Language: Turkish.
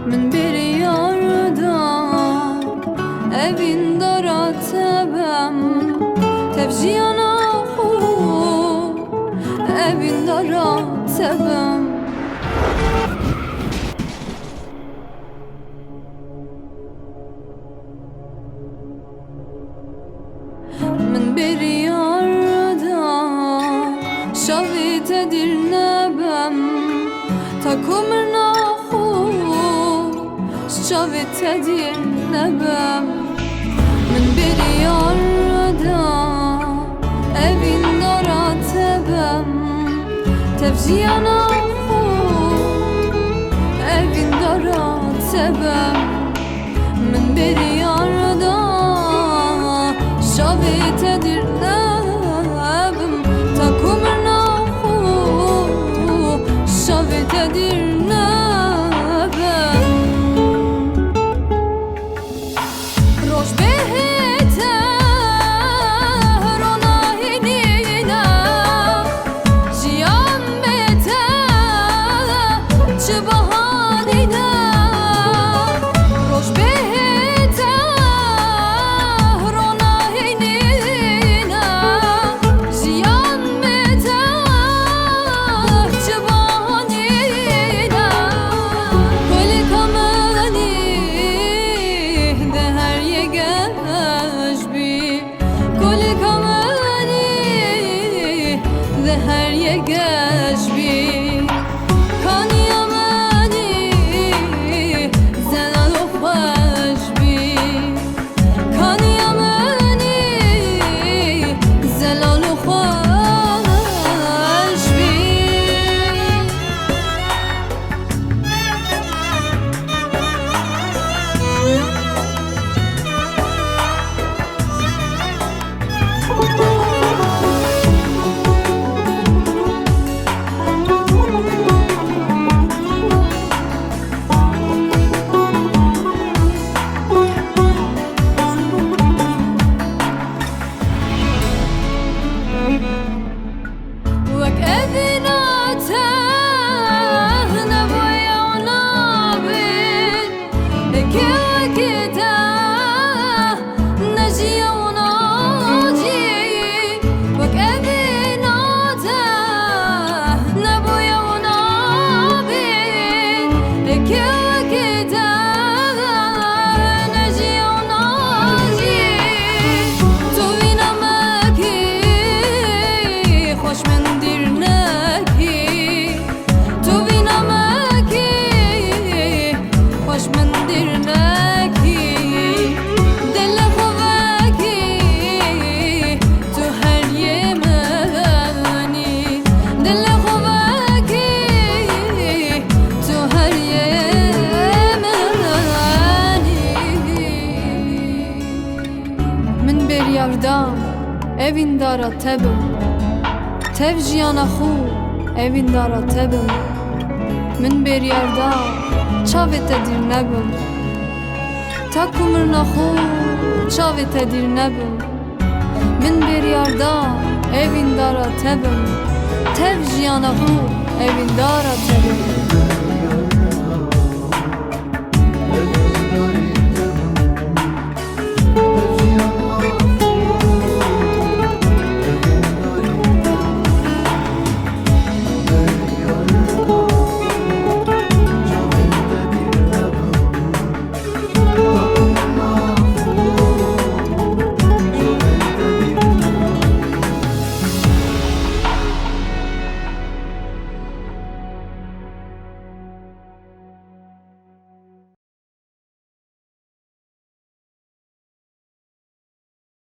من برياردا evin dara tebem tevjiyana hu evin dara tebem من بريارda şavit edir nebem takumrna شافت هدي النبم من برياردا evin dara tebem tevjiyana hu evin dara tebem من بريارda şavit edir nebem takumrna hu şavit edir her yegeş bir kan yamani zelal hoş bir kan yamani zelal hoş bir evin dara tebem tevjiyana hu evin dara tebem min beriyarda çavet edir nebem takumrna hu çavet edir nebem min beriyarda evin dara tebem tevjiyana hu evin dara tebem